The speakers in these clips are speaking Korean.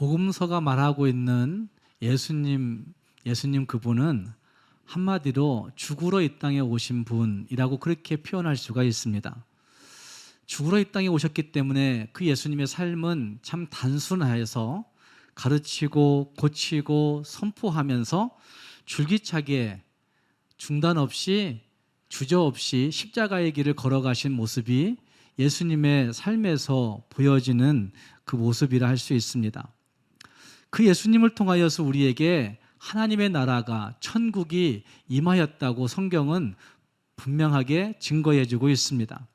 복음서가 말하고 있는 예수님 그분은 한마디로 죽으러 이 땅에 오신 분이라고 그렇게 표현할 수가 있습니다. 죽으러 이 땅에 오셨기 때문에 그 예수님의 삶은 참 단순해서 가르치고 고치고 선포하면서 줄기차게 중단 없이 주저없이 십자가의 길을 걸어가신 모습이 예수님의 삶에서 보여지는 그 모습이라 할 수 있습니다. 그 예수님을 통하여서 우리에게 하나님의 나라가 천국이 임하였다고 성경은 분명하게 증거해주고 있습니다.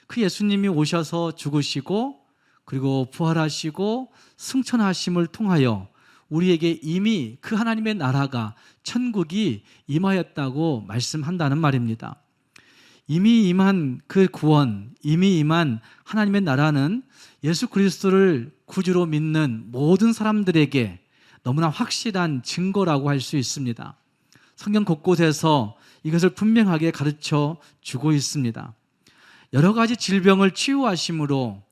그 예수님이 오셔서 죽으시고 그리고 부활하시고 승천하심을 통하여 우리에게 이미 그 하나님의 나라가 천국이 임하였다고 말씀한다는 말입니다. 이미 임한 그 구원, 이미 임한 하나님의 나라는 예수 그리스도를 구주로 믿는 모든 사람들에게 너무나 확실한 증거라고 할 수 있습니다. 성경 곳곳에서 이것을 분명하게 가르쳐 주고 있습니다. 여러 가지 질병을 치유하심으로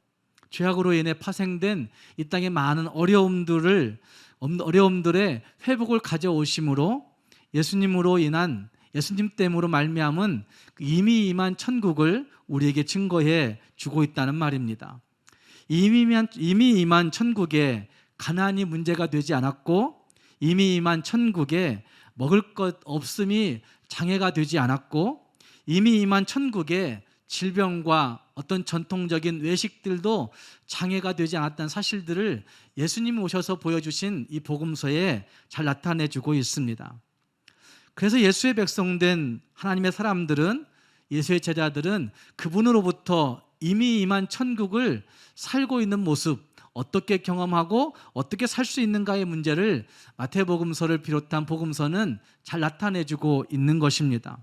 죄악으로 인해 파생된 이 땅의 많은 어려움들의 회복을 가져오심으로 예수님 때문으로 말미암은 이미 임한 천국을 우리에게 증거해 주고 있다는 말입니다. 이미 임한 천국에 가난이 문제가 되지 않았고, 이미 임한 천국에 먹을 것 없음이 장애가 되지 않았고, 이미 임한 천국에 질병과 어떤 전통적인 외식들도 장애가 되지 않았다는 사실들을 예수님이 오셔서 보여주신 이 복음서에 잘 나타내주고 있습니다. 그래서 예수의 백성된 하나님의 사람들은, 예수의 제자들은 그분으로부터 이미 임한 천국을 살고 있는 모습, 어떻게 경험하고 어떻게 살 수 있는가의 문제를 마태복음서를 비롯한 복음서는 잘 나타내주고 있는 것입니다.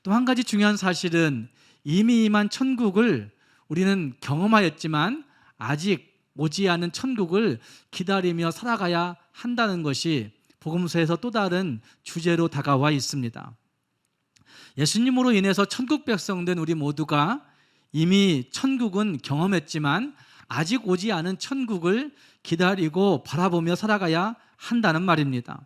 또 한 가지 중요한 사실은 이미 임한 천국을 우리는 경험하였지만 아직 오지 않은 천국을 기다리며 살아가야 한다는 것이 복음서에서 또 다른 주제로 다가와 있습니다. 예수님으로 인해서 천국 백성된 우리 모두가 이미 천국은 경험했지만 아직 오지 않은 천국을 기다리고 바라보며 살아가야 한다는 말입니다.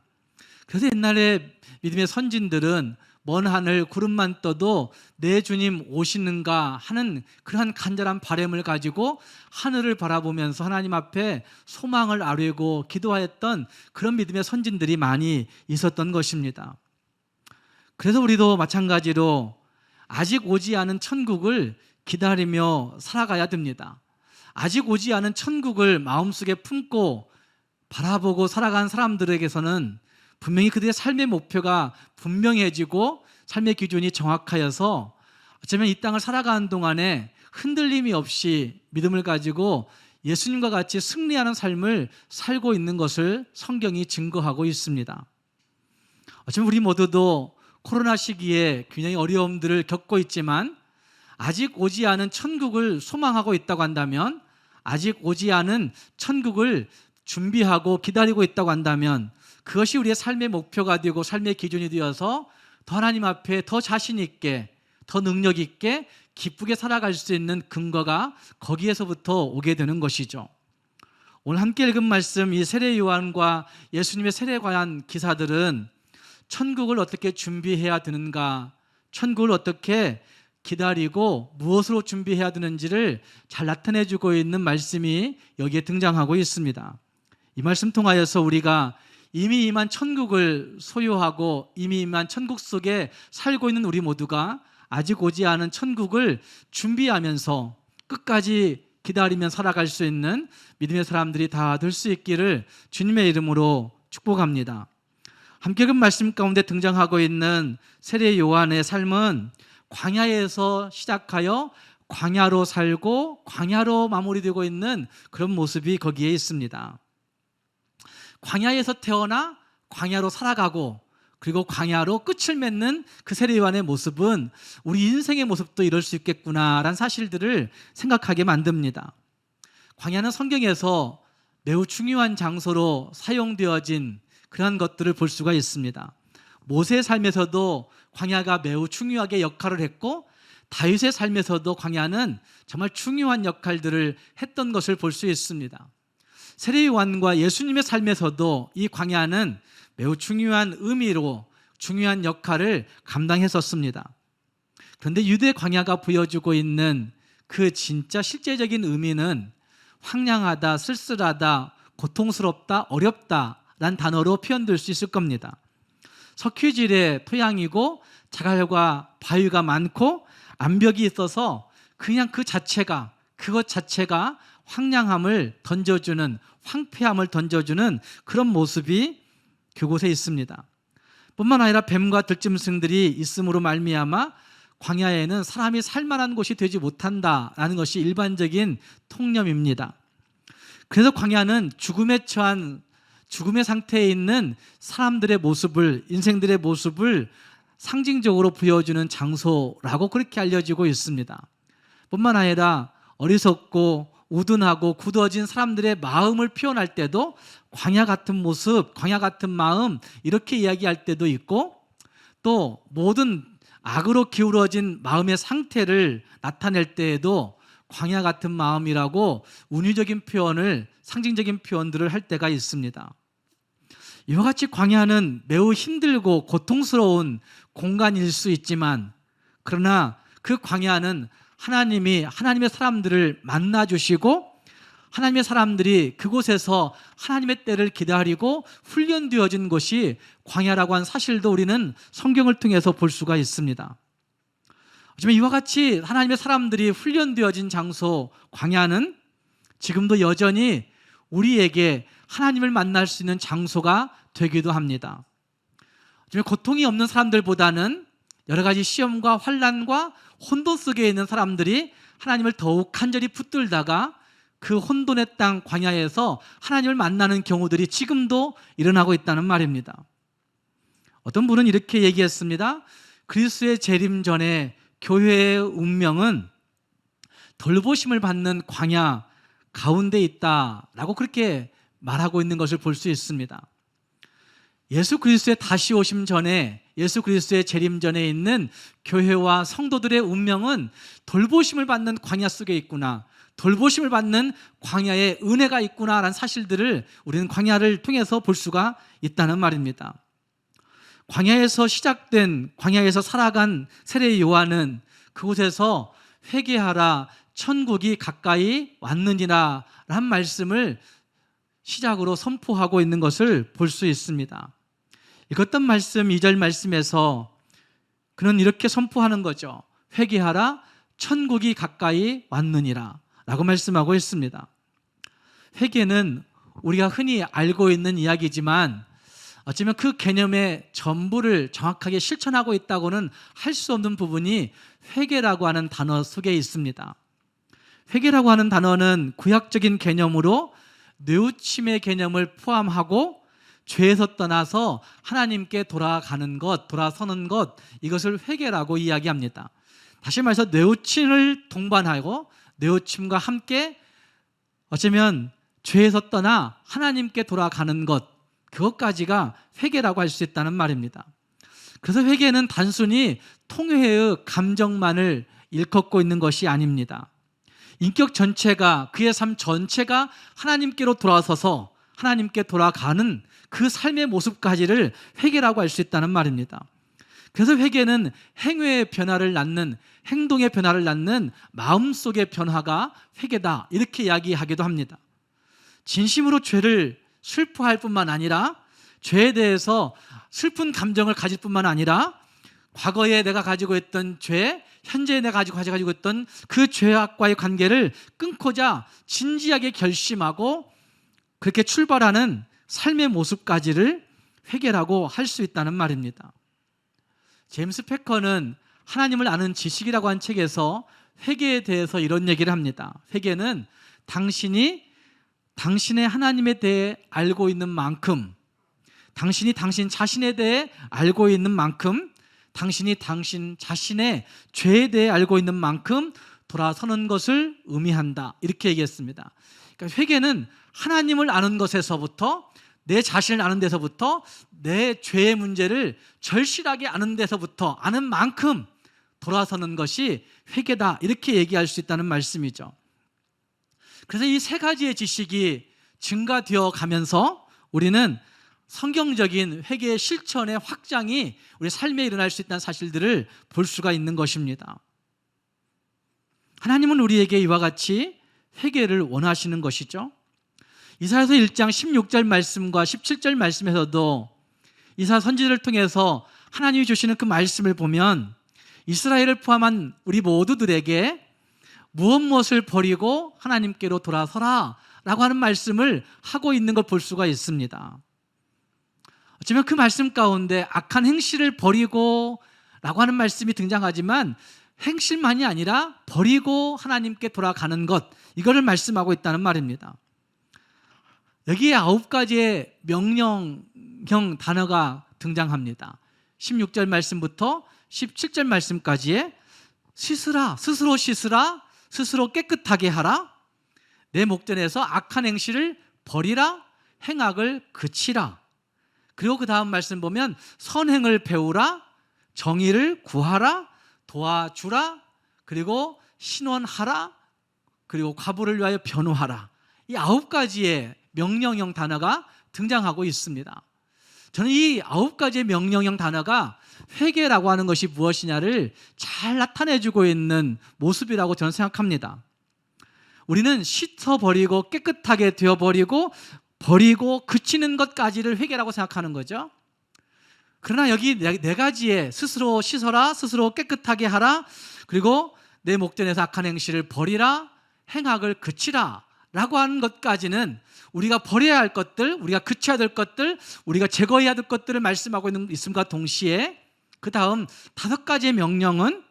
그래서 옛날에 믿음의 선진들은 먼 하늘 구름만 떠도 내 주님 오시는가 하는 그러한 간절한 바람을 가지고 하늘을 바라보면서 하나님 앞에 소망을 아뢰고 기도하였던 그런 믿음의 선진들이 많이 있었던 것입니다. 그래서 우리도 마찬가지로 아직 오지 않은 천국을 기다리며 살아가야 됩니다. 아직 오지 않은 천국을 마음속에 품고 바라보고 살아간 사람들에게서는 분명히 그들의 삶의 목표가 분명해지고 삶의 기준이 정확하여서 어쩌면 이 땅을 살아가는 동안에 흔들림이 없이 믿음을 가지고 예수님과 같이 승리하는 삶을 살고 있는 것을 성경이 증거하고 있습니다. 어쩌면 우리 모두도 코로나 시기에 굉장히 어려움들을 겪고 있지만 아직 오지 않은 천국을 소망하고 있다고 한다면, 아직 오지 않은 천국을 준비하고 기다리고 있다고 한다면 그것이 우리의 삶의 목표가 되고 삶의 기준이 되어서 더 하나님 앞에 더 자신 있게, 더 능력 있게 기쁘게 살아갈 수 있는 근거가 거기에서부터 오게 되는 것이죠. 오늘 함께 읽은 말씀, 이 세례 요한과 예수님의 세례에 관한 기사들은 천국을 어떻게 준비해야 되는가, 천국을 어떻게 기다리고 무엇으로 준비해야 되는지를 잘 나타내주고 있는 말씀이 여기에 등장하고 있습니다. 이 말씀 통하여서 우리가 이미 임한 천국을 소유하고 이미 임한 천국 속에 살고 있는 우리 모두가 아직 오지 않은 천국을 준비하면서 끝까지 기다리며 살아갈 수 있는 믿음의 사람들이 다 될 수 있기를 주님의 이름으로 축복합니다. 함께 그 말씀 가운데 등장하고 있는 세례 요한의 삶은 광야에서 시작하여 광야로 살고 광야로 마무리되고 있는 그런 모습이 거기에 있습니다. 광야에서 태어나 광야로 살아가고 그리고 광야로 끝을 맺는 그 세례 요한의 모습은 우리 인생의 모습도 이럴 수 있겠구나라는 사실들을 생각하게 만듭니다. 광야는 성경에서 매우 중요한 장소로 사용되어진 그런 것들을 볼 수가 있습니다. 모세의 삶에서도 광야가 매우 중요하게 역할을 했고, 다윗의 삶에서도 광야는 정말 중요한 역할들을 했던 것을 볼 수 있습니다. 세례요한과 예수님의 삶에서도 이 광야는 매우 중요한 의미로 중요한 역할을 감당했었습니다. 그런데 유대 광야가 보여주고 있는 그 진짜 실제적인 의미는 황량하다, 쓸쓸하다, 고통스럽다, 어렵다라는 단어로 표현될 수 있을 겁니다. 석회질의 토양이고 자갈과 바위가 많고 암벽이 있어서 그냥 그것 자체가 황량함을 던져주는, 황폐함을 던져주는 그런 모습이 그곳에 있습니다. 뿐만 아니라 뱀과 들짐승들이 있음으로 말미암아 광야에는 사람이 살만한 곳이 되지 못한다라는 것이 일반적인 통념입니다. 그래서 광야는 죽음의 상태에 있는 사람들의 모습을, 인생들의 모습을 상징적으로 보여주는 장소라고 그렇게 알려지고 있습니다. 뿐만 아니라 어리석고 우둔하고 굳어진 사람들의 마음을 표현할 때도 광야 같은 모습, 광야 같은 마음 이렇게 이야기할 때도 있고, 또 모든 악으로 기울어진 마음의 상태를 나타낼 때에도 광야 같은 마음이라고 운유적인 표현을, 상징적인 표현들을 할 때가 있습니다. 이와 같이 광야는 매우 힘들고 고통스러운 공간일 수 있지만, 그러나 그 광야는 하나님의 사람들을 만나주시고 하나님의 사람들이 그곳에서 하나님의 때를 기다리고 훈련되어진 곳이 광야라고 하는 사실도 우리는 성경을 통해서 볼 수가 있습니다. 하지만 이와 같이 하나님의 사람들이 훈련되어진 장소 광야는 지금도 여전히 우리에게 하나님을 만날 수 있는 장소가 되기도 합니다. 하지만 고통이 없는 사람들보다는 여러 가지 시험과 환난과 혼돈 속에 있는 사람들이 하나님을 더욱 간절히 붙들다가 그 혼돈의 땅 광야에서 하나님을 만나는 경우들이 지금도 일어나고 있다는 말입니다. 어떤 분은 이렇게 얘기했습니다. 그리스도의 재림 전에 교회의 운명은 돌보심을 받는 광야 가운데 있다라고 그렇게 말하고 있는 것을 볼 수 있습니다. 예수 그리스도의 다시 오심 전에, 예수 그리스도의 재림 전에 있는 교회와 성도들의 운명은 돌보심을 받는 광야 속에 있구나, 돌보심을 받는 광야에 은혜가 있구나라는 사실들을 우리는 광야를 통해서 볼 수가 있다는 말입니다. 광야에서 살아간 세례 요한은 그곳에서 회개하라, 천국이 가까이 왔느니라 한 말씀을 시작으로 선포하고 있는 것을 볼 수 있습니다. 읽었던 말씀 2절 말씀에서 그는 이렇게 선포하는 거죠. 회개하라, 천국이 가까이 왔느니라 라고 말씀하고 있습니다. 회개는 우리가 흔히 알고 있는 이야기지만 어쩌면 그 개념의 전부를 정확하게 실천하고 있다고는 할 수 없는 부분이 회개라고 하는 단어 속에 있습니다. 회개라고 하는 단어는 구약적인 개념으로 뉘우침의 개념을 포함하고 죄에서 떠나서 하나님께 돌아가는 것, 돌아서는 것, 이것을 회개라고 이야기합니다. 다시 말해서 뉘우침을 동반하고 뉘우침과 함께 어쩌면 죄에서 떠나 하나님께 돌아가는 것, 그것까지가 회개라고 할 수 있다는 말입니다. 그래서 회개는 단순히 통회의 감정만을 일컫고 있는 것이 아닙니다. 인격 전체가, 그의 삶 전체가 하나님께로 돌아서서 하나님께 돌아가는 그 삶의 모습까지를 회개라고 할 수 있다는 말입니다. 그래서 회개는 행위의 변화를 낳는, 행동의 변화를 낳는 마음속의 변화가 회개다, 이렇게 이야기하기도 합니다. 진심으로 죄를 슬퍼할 뿐만 아니라 죄에 대해서 슬픈 감정을 가질 뿐만 아니라 과거에 내가 가지고 있던 죄, 현재에 내가 가지고 있던 그 죄악과의 관계를 끊고자 진지하게 결심하고 그렇게 출발하는 삶의 모습까지를 회개라고 할 수 있다는 말입니다. 제임스 패커는 하나님을 아는 지식이라고 한 책에서 회개에 대해서 이런 얘기를 합니다. 회개는 당신의 하나님에 대해 알고 있는 만큼, 당신이 당신 자신에 대해 알고 있는 만큼, 당신이 당신 자신의 죄에 대해 알고 있는 만큼 돌아서는 것을 의미한다, 이렇게 얘기했습니다. 그러니까 회개는 하나님을 아는 것에서부터, 내 자신을 아는 데서부터, 내 죄의 문제를 절실하게 아는 데서부터 아는 만큼 돌아서는 것이 회개다, 이렇게 얘기할 수 있다는 말씀이죠. 그래서 이 세 가지의 지식이 증가되어 가면서 우리는 성경적인 회개의 실천의 확장이 우리 삶에 일어날 수 있다는 사실들을 볼 수가 있는 것입니다. 하나님은 우리에게 이와 같이 회개를 원하시는 것이죠. 이사야서 1장 16절 말씀과 17절 말씀에서도 이사야 선지자를 통해서 하나님이 주시는 그 말씀을 보면 이스라엘을 포함한 우리 모두들에게 무엇을 버리고 하나님께로 돌아서라 라고 하는 말씀을 하고 있는 걸 볼 수가 있습니다. 어쩌면 그 말씀 가운데 악한 행실을 버리고 라고 하는 말씀이 등장하지만 행실만이 아니라 버리고 하나님께 돌아가는 것, 이거를 말씀하고 있다는 말입니다. 여기에 9가지의 명령형 단어가 등장합니다. 16절 말씀부터 17절 말씀까지의 씻으라, 스스로 씻으라, 스스로 깨끗하게 하라, 내 목전에서 악한 행실을 버리라, 행악을 그치라. 그리고 그 다음 말씀 보면 선행을 배우라, 정의를 구하라, 도와주라, 그리고 신원하라, 그리고 과부를 위하여 변호하라. 이 9가지의 명령형 단어가 등장하고 있습니다. 저는 이 9가지의 명령형 단어가 회개라고 하는 것이 무엇이냐를 잘 나타내주고 있는 모습이라고 저는 생각합니다. 우리는 씻어버리고 깨끗하게 되어버리고 버리고 그치는 것까지를 회개라고 생각하는 거죠. 그러나 여기 4가지의 스스로 씻어라, 스스로 깨끗하게 하라, 그리고 내 목전에서 악한 행실을 버리라, 행악을 그치라 라고 하는 것까지는 우리가 버려야 할 것들, 우리가 그쳐야 될 것들, 우리가 제거해야 될 것들을 말씀하고 있음과 동시에 그 다음 5가지의 명령은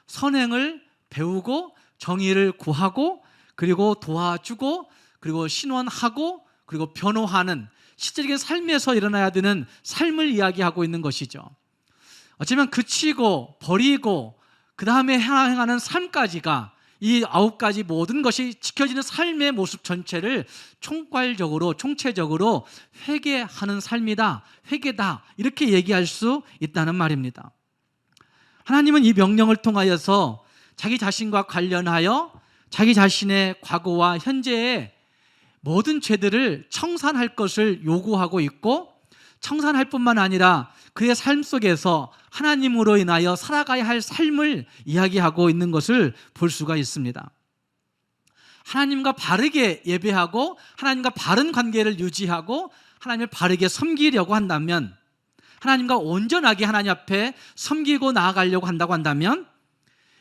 선행을 배우고 정의를 구하고 그리고 도와주고 그리고 신원하고 그리고 변호하는 실질적인 삶에서 일어나야 되는 삶을 이야기하고 있는 것이죠. 어쩌면 그치고 버리고 그 다음에 행하는 삶까지가 이 9가지 모든 것이 지켜지는 삶의 모습 전체를 총괄적으로 총체적으로 회개하는 삶이다, 회개다, 이렇게 얘기할 수 있다는 말입니다. 하나님은 이 명령을 통하여서 자기 자신과 관련하여 자기 자신의 과거와 현재의 모든 죄들을 청산할 것을 요구하고 있고, 청산할 뿐만 아니라 그의 삶 속에서 하나님으로 인하여 살아가야 할 삶을 이야기하고 있는 것을 볼 수가 있습니다. 하나님과 바르게 예배하고 하나님과 바른 관계를 유지하고 하나님을 바르게 섬기려고 한다면, 하나님과 온전하게 하나님 앞에 섬기고 나아가려고 한다고 한다면,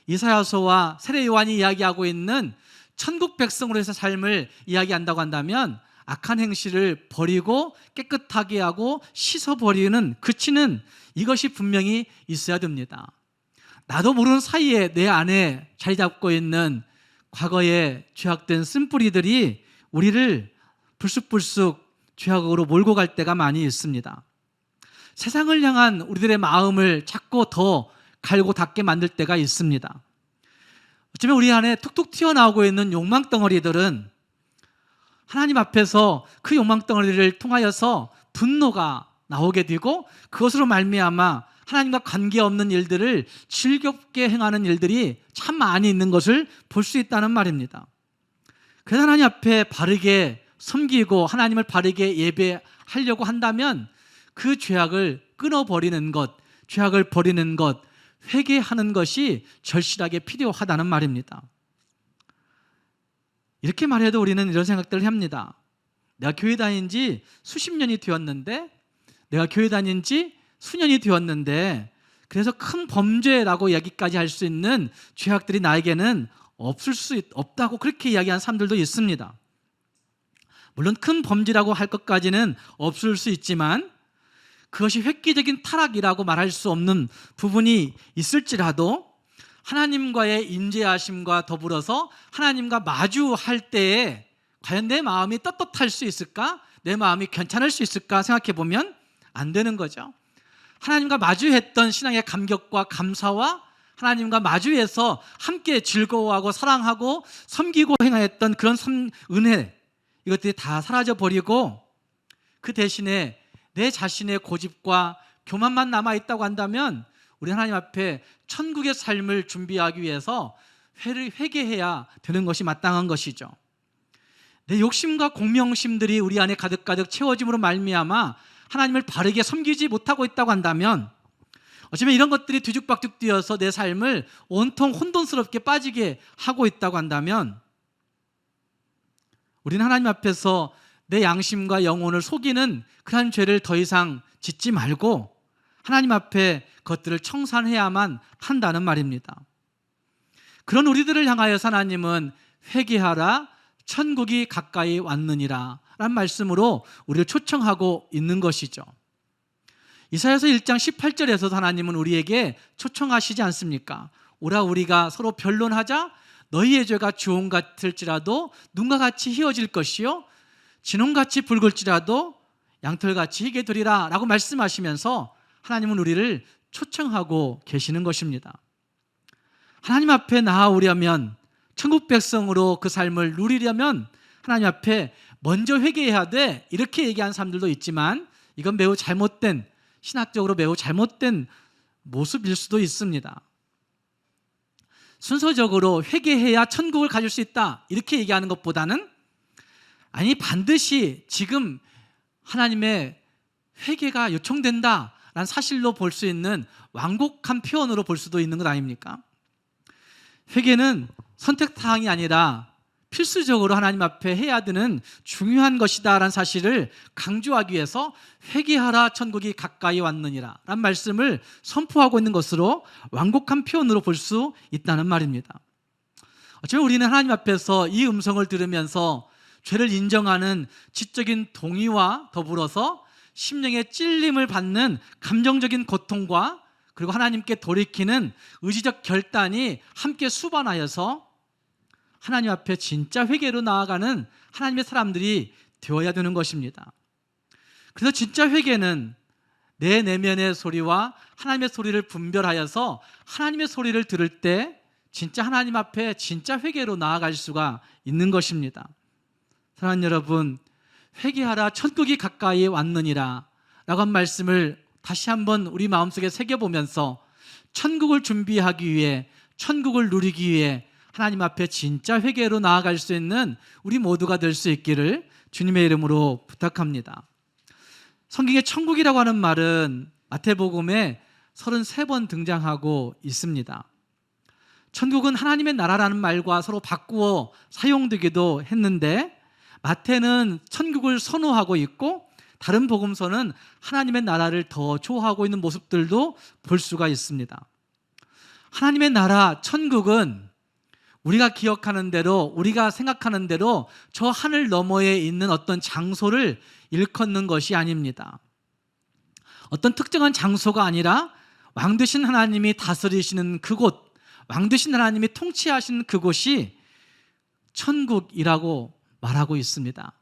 이사야서와 세례 요한이 이야기하고 있는 천국 백성으로서 삶을 이야기한다고 한다면 악한 행실을 버리고 깨끗하게 하고 씻어버리는, 그치는 이것이 분명히 있어야 됩니다. 나도 모르는 사이에 내 안에 자리 잡고 있는 과거의 죄악된 쓴뿌리들이 우리를 불쑥불쑥 죄악으로 몰고 갈 때가 많이 있습니다. 세상을 향한 우리들의 마음을 자꾸 더 갈고 닦게 만들 때가 있습니다. 어쩌면 우리 안에 툭툭 튀어나오고 있는 욕망덩어리들은 하나님 앞에서 그 욕망덩어리를 통하여서 분노가 나오게 되고 그것으로 말미암아 하나님과 관계없는 일들을 즐겁게 행하는 일들이 참 많이 있는 것을 볼 수 있다는 말입니다. 그래서 하나님 앞에 바르게 섬기고 하나님을 바르게 예배하려고 한다면 그 죄악을 끊어버리는 것, 죄악을 버리는 것, 회개하는 것이 절실하게 필요하다는 말입니다. 이렇게 말해도 우리는 이런 생각들을 합니다. 내가 교회 다닌 지 수십 년이 되었는데, 내가 교회 다닌 지 수년이 되었는데 그래서 큰 범죄라고 이야기까지 할 수 있는 죄악들이 나에게는 없다고 그렇게 이야기하는 사람들도 있습니다. 물론 큰 범죄라고 할 것까지는 없을 수 있지만 그것이 획기적인 타락이라고 말할 수 없는 부분이 있을지라도 하나님과의 인재하심과 더불어서 하나님과 마주할 때에 과연 내 마음이 떳떳할 수 있을까? 내 마음이 괜찮을 수 있을까 생각해 보면 안 되는 거죠. 하나님과 마주했던 신앙의 감격과 감사와 하나님과 마주해서 함께 즐거워하고 사랑하고 섬기고 행하였던 그런 은혜, 이것들이 다 사라져버리고 그 대신에 내 자신의 고집과 교만만 남아있다고 한다면 우리 하나님 앞에 천국의 삶을 준비하기 위해서 회개해야 되는 것이 마땅한 것이죠. 내 욕심과 공명심들이 우리 안에 가득가득 채워짐으로 말미암아 하나님을 바르게 섬기지 못하고 있다고 한다면, 어쩌면 이런 것들이 뒤죽박죽 뛰어서 내 삶을 온통 혼돈스럽게 빠지게 하고 있다고 한다면, 우리는 하나님 앞에서 내 양심과 영혼을 속이는 그러한 죄를 더 이상 짓지 말고 하나님 앞에 그것들을 청산해야만 한다는 말입니다. 그런 우리들을 향하여서 하나님은 회개하라, 천국이 가까이 왔느니라 라는 말씀으로 우리를 초청하고 있는 것이죠. 이사야서 1장 18절에서도 하나님은 우리에게 초청하시지 않습니까? 오라 우리가 서로 변론하자. 너희의 죄가 주홍 같을지라도 눈과 같이 희어질 것이요 진홍같이 붉을지라도 양털같이 희게 되리라 라고 말씀하시면서 하나님은 우리를 초청하고 계시는 것입니다. 하나님 앞에 나아오려면, 천국 백성으로 그 삶을 누리려면 하나님 앞에 먼저 회개해야 돼, 이렇게 얘기하는 사람들도 있지만 이건 매우 잘못된, 신학적으로 매우 잘못된 모습일 수도 있습니다. 순서적으로 회개해야 천국을 가질 수 있다 이렇게 얘기하는 것보다는, 아니 반드시 지금 하나님의 회개가 요청된다라는 사실로 볼 수 있는 완곡한 표현으로 볼 수도 있는 것 아닙니까? 회개는 선택사항이 아니라 필수적으로 하나님 앞에 해야 되는 중요한 것이다라는 사실을 강조하기 위해서 회개하라, 천국이 가까이 왔느니라 라는 말씀을 선포하고 있는 것으로 완곡한 표현으로 볼 수 있다는 말입니다. 어쩌면 우리는 하나님 앞에서 이 음성을 들으면서 죄를 인정하는 지적인 동의와 더불어서 심령의 찔림을 받는 감정적인 고통과 그리고 하나님께 돌이키는 의지적 결단이 함께 수반하여서 하나님 앞에 진짜 회개로 나아가는 하나님의 사람들이 되어야 되는 것입니다. 그래서 진짜 회개는 내 내면의 소리와 하나님의 소리를 분별하여서 하나님의 소리를 들을 때 진짜 하나님 앞에 진짜 회개로 나아갈 수가 있는 것입니다. 사랑하는 여러분, 회개하라, 천국이 가까이 왔느니라 라고 한 말씀을 다시 한번 우리 마음속에 새겨보면서 천국을 준비하기 위해, 천국을 누리기 위해 하나님 앞에 진짜 회개로 나아갈 수 있는 우리 모두가 될 수 있기를 주님의 이름으로 부탁합니다. 성경에 천국이라고 하는 말은 마태복음에 33번 등장하고 있습니다. 천국은 하나님의 나라라는 말과 서로 바꾸어 사용되기도 했는데, 마태는 천국을 선호하고 있고 다른 복음서는 하나님의 나라를 더 좋아하고 있는 모습들도 볼 수가 있습니다. 하나님의 나라, 천국은 우리가 기억하는 대로, 우리가 생각하는 대로 저 하늘 너머에 있는 어떤 장소를 일컫는 것이 아닙니다. 어떤 특정한 장소가 아니라 왕 되신 하나님이 다스리시는 그곳, 왕 되신 하나님이 통치하시는 그곳이 천국이라고 말하고 있습니다.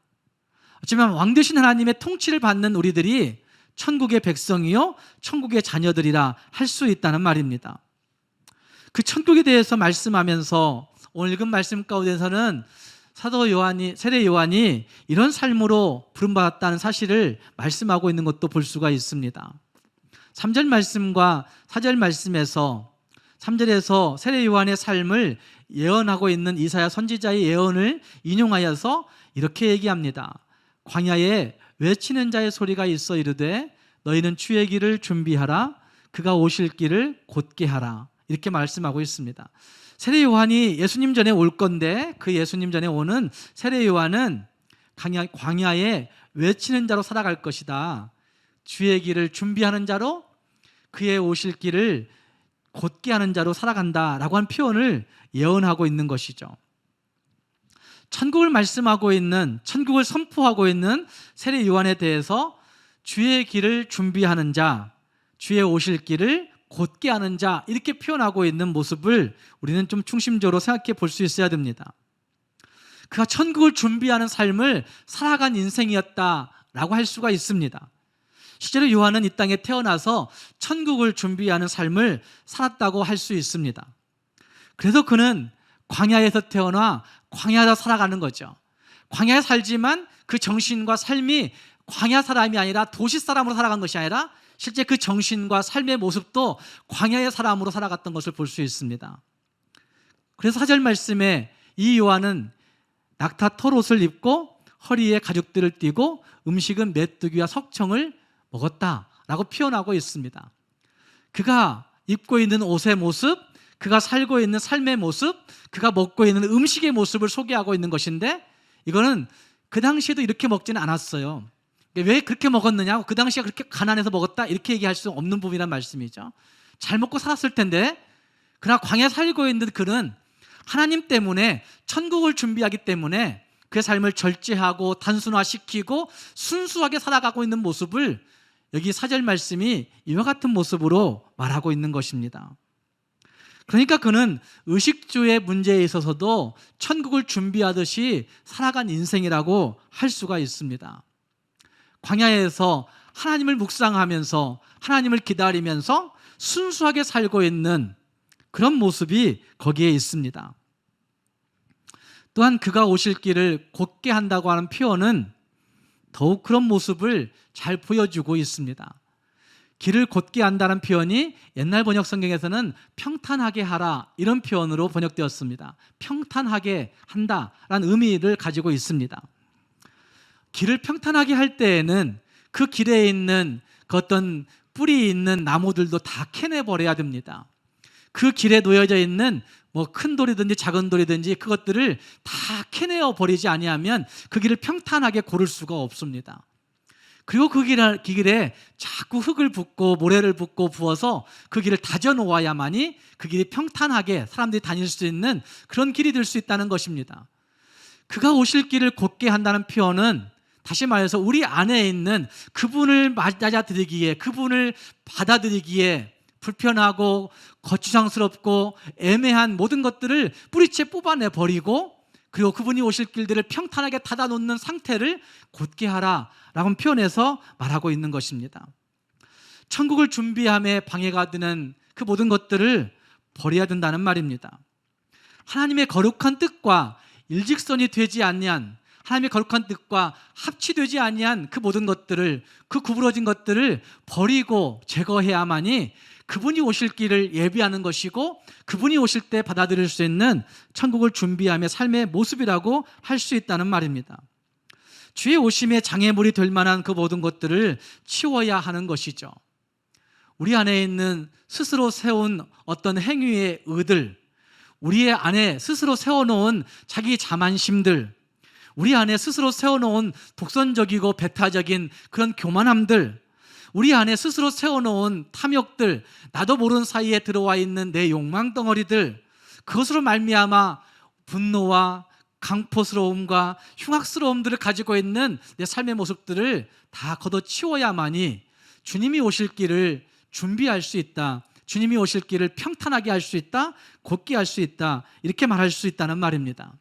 하지만 왕 되신 하나님의 통치를 받는 우리들이 천국의 백성이요 천국의 자녀들이라 할 수 있다는 말입니다. 그 천국에 대해서 말씀하면서 오늘 읽은 말씀 가운데서는 사도 요한이, 세례 요한이 이런 삶으로 부름받았다는 사실을 말씀하고 있는 것도 볼 수가 있습니다. 3절 말씀과 4절 말씀에서 3절에서 세례 요한의 삶을 예언하고 있는 이사야 선지자의 예언을 인용하여서 이렇게 얘기합니다. 광야에 외치는 자의 소리가 있어 이르되 너희는 주의 길을 준비하라, 그가 오실 길을 곧게 하라, 이렇게 말씀하고 있습니다. 세례 요한이 예수님 전에 올 건데, 그 예수님 전에 오는 세례 요한은 광야에 외치는 자로 살아갈 것이다. 주의 길을 준비하는 자로, 그의 오실 길을 곧게 하는 자로 살아간다라고 한 표현을 예언하고 있는 것이죠. 천국을 말씀하고 있는, 천국을 선포하고 있는 세례 요한에 대해서 주의 길을 준비하는 자, 주의 오실 길을 곧게 하는 자, 이렇게 표현하고 있는 모습을 우리는 좀 중심적으로 생각해 볼 수 있어야 됩니다. 그가 천국을 준비하는 삶을 살아간 인생이었다라고 할 수가 있습니다. 실제로 요한은 이 땅에 태어나서 천국을 준비하는 삶을 살았다고 할 수 있습니다. 그래서 그는 광야에서 태어나 광야에서 살아가는 거죠. 광야에 살지만 그 정신과 삶이 광야 사람이 아니라 도시 사람으로 살아간 것이 아니라 실제 그 정신과 삶의 모습도 광야의 사람으로 살아갔던 것을 볼 수 있습니다. 그래서 4절 말씀에 이 요한은 낙타 털옷을 입고 허리에 가죽들을 띠고 음식은 메뚜기와 석청을 먹었다라고 표현하고 있습니다. 그가 입고 있는 옷의 모습, 그가 살고 있는 삶의 모습, 그가 먹고 있는 음식의 모습을 소개하고 있는 것인데, 이거는 그 당시에도 이렇게 먹지는 않았어요. 왜 그렇게 먹었느냐? 그 당시에 그렇게 가난해서 먹었다? 이렇게 얘기할 수 없는 부분이란 말씀이죠. 잘 먹고 살았을 텐데, 그러나 광야에 살고 있는 그는 하나님 때문에 천국을 준비하기 때문에 그의 삶을 절제하고 단순화시키고 순수하게 살아가고 있는 모습을 여기 4절 말씀이 이와 같은 모습으로 말하고 있는 것입니다. 그러니까 그는 의식주의 문제에 있어서도 천국을 준비하듯이 살아간 인생이라고 할 수가 있습니다. 광야에서 하나님을 묵상하면서 하나님을 기다리면서 순수하게 살고 있는 그런 모습이 거기에 있습니다. 또한 그가 오실 길을 곧게 한다고 하는 표현은 더욱 그런 모습을 잘 보여주고 있습니다. 길을 곧게 한다는 표현이 옛날 번역 성경에서는 평탄하게 하라 이런 표현으로 번역되었습니다. 평탄하게 한다라는 의미를 가지고 있습니다. 길을 평탄하게 할 때에는 그 길에 있는 그 어떤 뿌리 있는 나무들도 다 캐내버려야 됩니다. 그 길에 놓여져 있는 큰 돌이든지 작은 돌이든지 그것들을 다 캐내어 버리지 아니하면 그 길을 평탄하게 고를 수가 없습니다. 그리고 그 길에 자꾸 흙을 붓고 모래를 붓고 부어서 그 길을 다져 놓아야만이 그 길이 평탄하게 사람들이 다닐 수 있는 그런 길이 될 수 있다는 것입니다. 그가 오실 길을 곧게 한다는 표현은 다시 말해서 우리 안에 있는 그분을 맞아들이기에, 그분을 받아들이기에 불편하고 거추장스럽고 애매한 모든 것들을 뿌리채 뽑아내 버리고, 그리고 그분이 오실 길들을 평탄하게 닫아놓는 상태를 곧게 하라라고 표현해서 말하고 있는 것입니다. 천국을 준비함에 방해가 되는 그 모든 것들을 버려야 된다는 말입니다. 하나님의 거룩한 뜻과 일직선이 되지 아니한, 하나님의 거룩한 뜻과 합치되지 아니한 그 모든 것들을, 그 구부러진 것들을 버리고 제거해야만이 그분이 오실 길을 예비하는 것이고 그분이 오실 때 받아들일 수 있는 천국을 준비하며 삶의 모습이라고 할 수 있다는 말입니다. 주의 오심에 장애물이 될 만한 그 모든 것들을 치워야 하는 것이죠. 우리 안에 있는 스스로 세운 어떤 행위의 의들, 우리 안에 스스로 세워놓은 자기 자만심들, 우리 안에 스스로 세워놓은 독선적이고 배타적인 그런 교만함들, 우리 안에 스스로 세워놓은 탐욕들, 나도 모르는 사이에 들어와 있는 내 욕망 덩어리들, 그것으로 말미암아 분노와 강포스러움과 흉악스러움들을 가지고 있는 내 삶의 모습들을 다 걷어치워야만이 주님이 오실 길을 준비할 수 있다, 주님이 오실 길을 평탄하게 할 수 있다, 곧게 할 수 있다, 이렇게 말할 수 있다는 말입니다.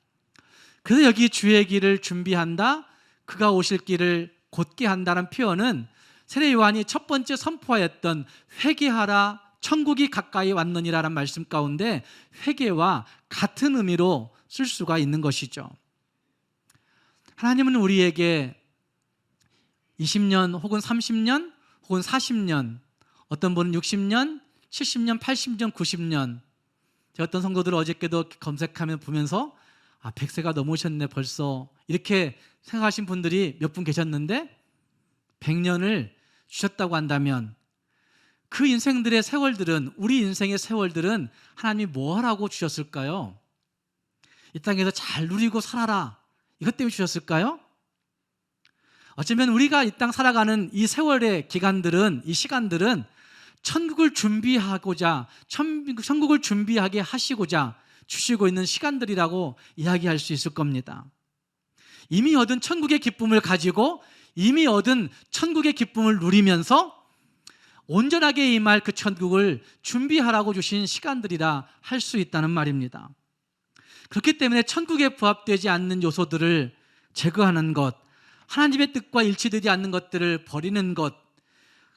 그래서 여기 주의 길을 준비한다, 그가 오실 길을 곧게 한다는 표현은 세례 요한이 첫 번째 선포하였던 회개하라 천국이 가까이 왔느니라는 말씀 가운데 회개와 같은 의미로 쓸 수가 있는 것이죠. 하나님은 우리에게 20년 혹은 30년 혹은 40년, 어떤 분은 60년, 70년, 80년, 90년, 제가 어떤 성도들을 어저께도 검색하면 보면서 100세가 넘으셨네 벌써, 이렇게 생각하신 분들이 몇 분 계셨는데 100년을 주셨다고 한다면 그 인생들의 세월들은, 우리 인생의 세월들은 하나님이 뭐 하라고 주셨을까요? 이 땅에서 잘 누리고 살아라, 이것 때문에 주셨을까요? 어쩌면 우리가 이 땅 살아가는 이 세월의 기간들은, 이 시간들은 천국을 준비하고자, 천국을 준비하게 하시고자 주시고 있는 시간들이라고 이야기할 수 있을 겁니다. 이미 얻은 천국의 기쁨을 가지고 이미 얻은 천국의 기쁨을 누리면서 온전하게 임할 그 천국을 준비하라고 주신 시간들이라 할 수 있다는 말입니다. 그렇기 때문에 천국에 부합되지 않는 요소들을 제거하는 것, 하나님의 뜻과 일치되지 않는 것들을 버리는 것,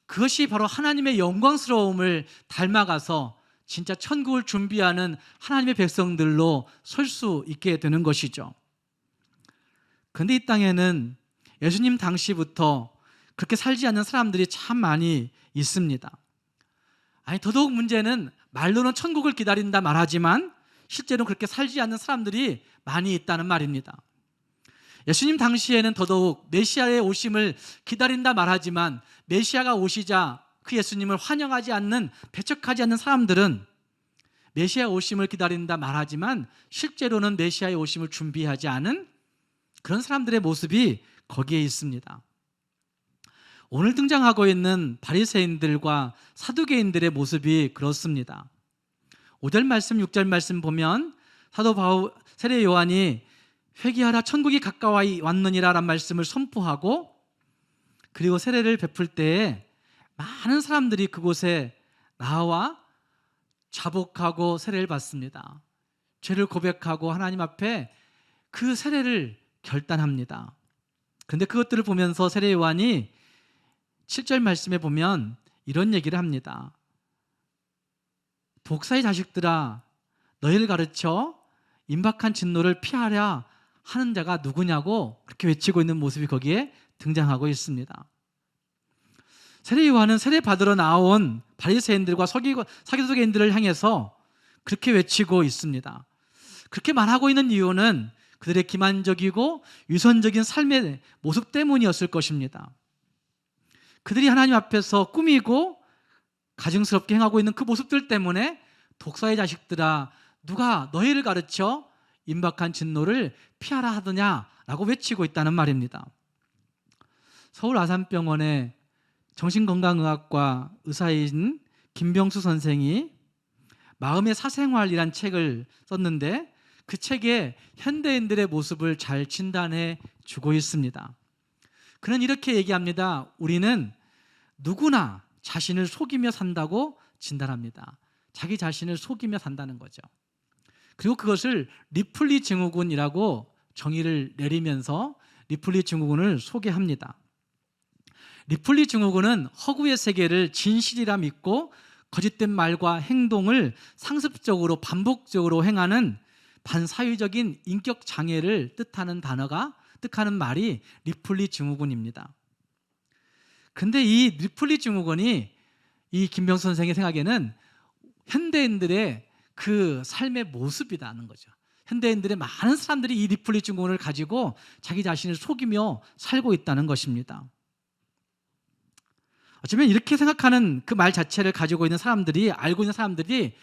그것이 바로 하나님의 영광스러움을 닮아가서 진짜 천국을 준비하는 하나님의 백성들로 설 수 있게 되는 것이죠. 그런데 이 땅에는 예수님 당시부터 그렇게 살지 않는 사람들이 참 많이 있습니다. 더더욱 문제는 말로는 천국을 기다린다 말하지만 실제로 그렇게 살지 않는 사람들이 많이 있다는 말입니다. 예수님 당시에는 더더욱 메시아의 오심을 기다린다 말하지만 메시아가 오시자 그 예수님을 환영하지 않는, 배척하지 않는 사람들은 메시아 오심을 기다린다 말하지만 실제로는 메시아의 오심을 준비하지 않은 그런 사람들의 모습이 거기에 있습니다. 오늘 등장하고 있는 바리새인들과 사두개인들의 모습이 그렇습니다. 5절 말씀, 6절 말씀 보면 사도 바울, 세례 요한이 회개하라 천국이 가까이 왔느니라 라는 말씀을 선포하고, 그리고 세례를 베풀 때에 많은 사람들이 그곳에 나와 자복하고 세례를 받습니다. 죄를 고백하고 하나님 앞에 그 세례를 결단합니다. 그런데 그것들을 보면서 세례 요한이 7절 말씀에 보면 이런 얘기를 합니다. 독사의 자식들아, 너희를 가르쳐 임박한 진노를 피하랴 하는 자가 누구냐고 그렇게 외치고 있는 모습이 거기에 등장하고 있습니다. 세례 요한은 세례 받으러 나온 바리새인들과 사두개인들을 향해서 그렇게 외치고 있습니다. 그렇게 말하고 있는 이유는 그들의 기만적이고 유선적인 삶의 모습 때문이었을 것입니다. 그들이 하나님 앞에서 꾸미고 가증스럽게 행하고 있는 그 모습들 때문에 독사의 자식들아, 누가 너희를 가르쳐 임박한 진노를 피하라 하더냐라고 외치고 있다는 말입니다. 서울 아산병원의 정신건강의학과 의사인 김병수 선생이 마음의 사생활이란 책을 썼는데 그 책에 현대인들의 모습을 잘 진단해 주고 있습니다. 그는 이렇게 얘기합니다. 우리는 누구나 자신을 속이며 산다고 진단합니다. 자기 자신을 속이며 산다는 거죠. 그리고 그것을 리플리 증후군이라고 정의를 내리면서 리플리 증후군을 소개합니다. 리플리 증후군은 허구의 세계를 진실이라 믿고 거짓된 말과 행동을 상습적으로 반복적으로 행하는 반사회적인 인격 장애를 뜻하는 말이 리플리 증후군입니다. 그런데 이 리플리 증후군이 이 김병수 선생의 생각에는 현대인들의 그 삶의 모습이라는 거죠. 현대인들의 많은 사람들이 이 리플리 증후군을 가지고 자기 자신을 속이며 살고 있다는 것입니다. 어쩌면 이렇게 생각하는 그 말 자체를 가지고 있는 사람들이, 알고 있는 사람들이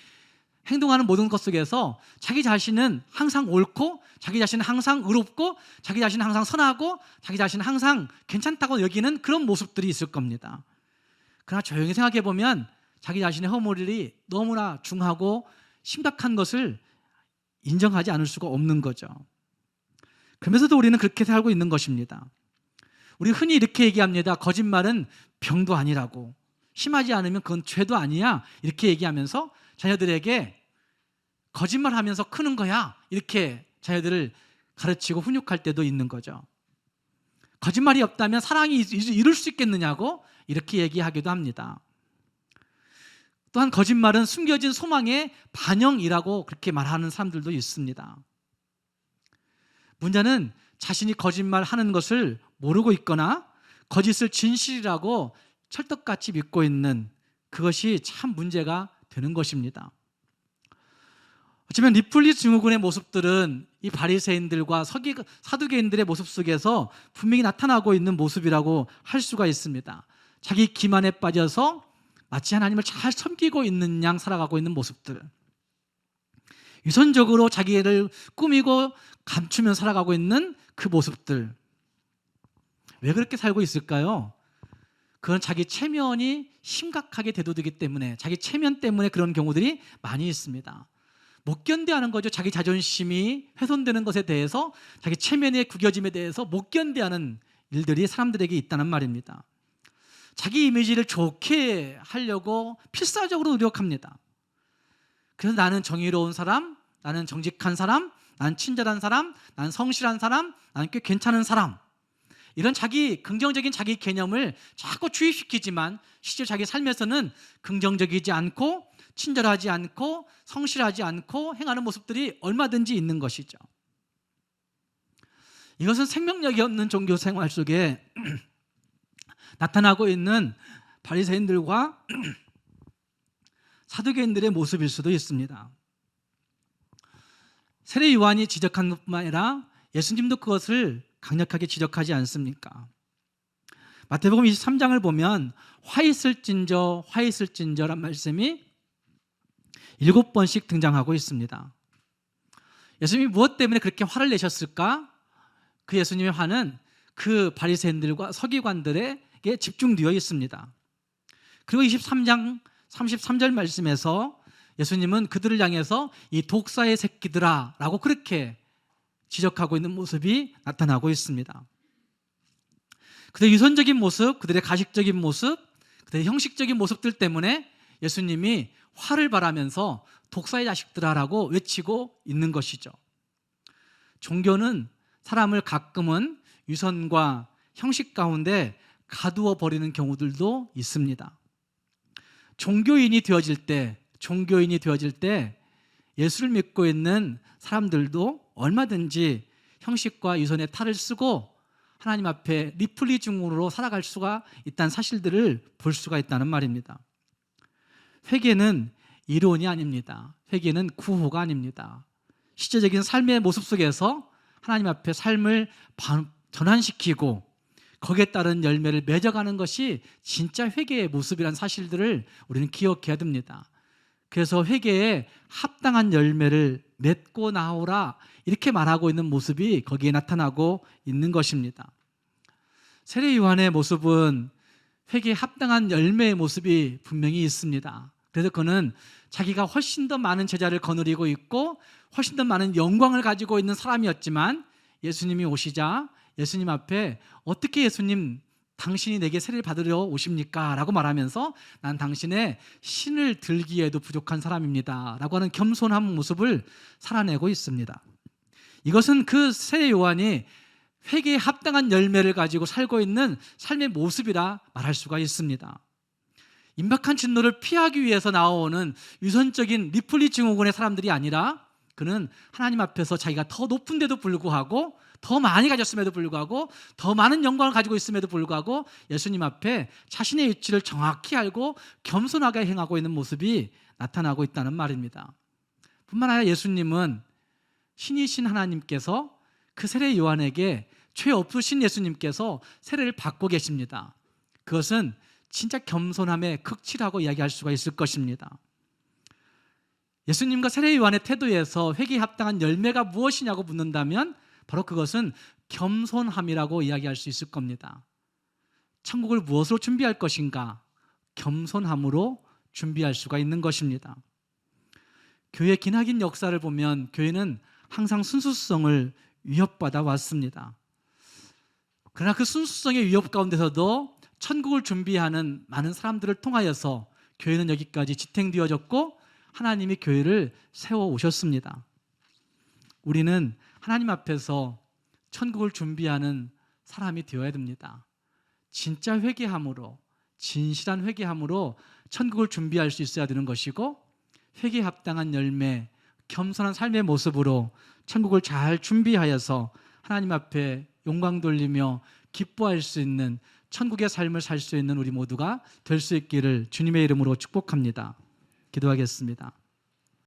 행동하는 모든 것 속에서 자기 자신은 항상 옳고, 자기 자신은 항상 의롭고, 자기 자신은 항상 선하고, 자기 자신은 항상 괜찮다고 여기는 그런 모습들이 있을 겁니다. 그러나 조용히 생각해 보면 자기 자신의 허물이 너무나 중하고 심각한 것을 인정하지 않을 수가 없는 거죠. 그러면서도 우리는 그렇게 살고 있는 것입니다. 우리 흔히 이렇게 얘기합니다. 거짓말은 병도 아니라고, 심하지 않으면 그건 죄도 아니야, 이렇게 얘기하면서 자녀들에게 거짓말하면서 크는 거야, 이렇게 자녀들을 가르치고 훈육할 때도 있는 거죠. 거짓말이 없다면 사랑이 이룰 수 있겠느냐고 이렇게 얘기하기도 합니다. 또한 거짓말은 숨겨진 소망의 반영이라고 그렇게 말하는 사람들도 있습니다. 문제는 자신이 거짓말하는 것을 모르고 있거나 거짓을 진실이라고 철떡같이 믿고 있는 그것이 참 문제가 되는 것입니다. 어쩌면 리플리 증후군의 모습들은 이 바리새인들과 사두개인들의 모습 속에서 분명히 나타나고 있는 모습이라고 할 수가 있습니다. 자기 기만에 빠져서 마치 하나님을 잘 섬기고 있는 양 살아가고 있는 모습들, 유선적으로 자기를 꾸미고 감추며 살아가고 있는 그 모습들, 왜 그렇게 살고 있을까요? 그건 자기 체면이 심각하게 대두되기 때문에, 자기 체면 때문에 그런 경우들이 많이 있습니다. 못 견뎌하는 거죠. 자기 자존심이 훼손되는 것에 대해서, 자기 체면의 구겨짐에 대해서 못 견뎌하는 일들이 사람들에게 있다는 말입니다. 자기 이미지를 좋게 하려고 필사적으로 노력합니다. 그래서 나는 정의로운 사람, 나는 정직한 사람, 나는 친절한 사람, 나는 성실한 사람, 나는 꽤 괜찮은 사람, 이런 긍정적인 자기 개념을 자꾸 주입시키지만 실제 자기 삶에서는 긍정적이지 않고 친절하지 않고 성실하지 않고 행하는 모습들이 얼마든지 있는 것이죠. 이것은 생명력이 없는 종교 생활 속에 나타나고 있는 바리새인들과 사두개인들의 모습일 수도 있습니다. 세례 요한이 지적한 것뿐만 아니라 예수님도 그것을 강력하게 지적하지 않습니까? 마태복음 23장을 보면 화 있을진저란 말씀이 7번씩 등장하고 있습니다. 예수님이 무엇 때문에 그렇게 화를 내셨을까? 그 예수님의 화는 그 바리새인들과 서기관들에게 집중되어 있습니다. 그리고 23장 33절 말씀에서 예수님은 그들을 향해서 이 독사의 새끼들아 라고 그렇게 지적하고 있는 모습이 나타나고 있습니다. 그들의 유선적인 모습, 그들의 가식적인 모습, 그들의 형식적인 모습들 때문에 예수님이 화를 발하면서 독사의 자식들아라고 외치고 있는 것이죠. 종교는 사람을 가끔은 유선과 형식 가운데 가두어 버리는 경우들도 있습니다. 종교인이 되어질 때 예수를 믿고 있는 사람들도 얼마든지 형식과 유선의 탈을 쓰고 하나님 앞에 리플리 중으로 살아갈 수가 있다는 사실들을 볼 수가 있다는 말입니다. 회개는 이론이 아닙니다. 회개는 구호가 아닙니다. 실제적인 삶의 모습 속에서 하나님 앞에 삶을 전환시키고 거기에 따른 열매를 맺어가는 것이 진짜 회개의 모습이라는 사실들을 우리는 기억해야 됩니다. 그래서 회개에 합당한 열매를 맺고 나오라 이렇게 말하고 있는 모습이 거기에 나타나고 있는 것입니다. 세례 요한의 모습은 회개에 합당한 열매의 모습이 분명히 있습니다. 그래서 그는 자기가 훨씬 더 많은 제자를 거느리고 있고 훨씬 더 많은 영광을 가지고 있는 사람이었지만 예수님이 오시자 예수님 앞에 어떻게 예수님 당신이 내게 세례를 받으러 오십니까? 라고 말하면서 난 당신의 신을 들기에도 부족한 사람입니다 라고 하는 겸손한 모습을 살아내고 있습니다. 이것은 그 세례 요한이 회개에 합당한 열매를 가지고 살고 있는 삶의 모습이라 말할 수가 있습니다. 임박한 진노를 피하기 위해서 나오는 유선적인 리플리 증후군의 사람들이 아니라 그는 하나님 앞에서 자기가 더 높은데도 불구하고 더 많이 가졌음에도 불구하고 더 많은 영광을 가지고 있음에도 불구하고 예수님 앞에 자신의 위치를 정확히 알고 겸손하게 행하고 있는 모습이 나타나고 있다는 말입니다. 뿐만 아니라 예수님은 신이신 하나님께서 그 세례 요한에게 죄 없으신 예수님께서 세례를 받고 계십니다. 그것은 진짜 겸손함의 극치라고 이야기할 수가 있을 것입니다. 예수님과 세례 요한의 태도에서 회개에 합당한 열매가 무엇이냐고 묻는다면 바로 그것은 겸손함이라고 이야기할 수 있을 겁니다. 천국을 무엇으로 준비할 것인가? 겸손함으로 준비할 수가 있는 것입니다. 교회의 기나긴 역사를 보면 교회는 항상 순수성을 위협받아 왔습니다. 그러나 그 순수성의 위협 가운데서도 천국을 준비하는 많은 사람들을 통하여서 교회는 여기까지 지탱되어졌고 하나님이 교회를 세워오셨습니다. 우리는 하나님 앞에서 천국을 준비하는 사람이 되어야 됩니다. 진짜 회개함으로, 진실한 회개함으로 천국을 준비할 수 있어야 되는 것이고 회개에 합당한 열매, 겸손한 삶의 모습으로 천국을 잘 준비하여서 하나님 앞에 영광 돌리며 기뻐할 수 있는 천국의 삶을 살 수 있는 우리 모두가 될 수 있기를 주님의 이름으로 축복합니다. 기도하겠습니다.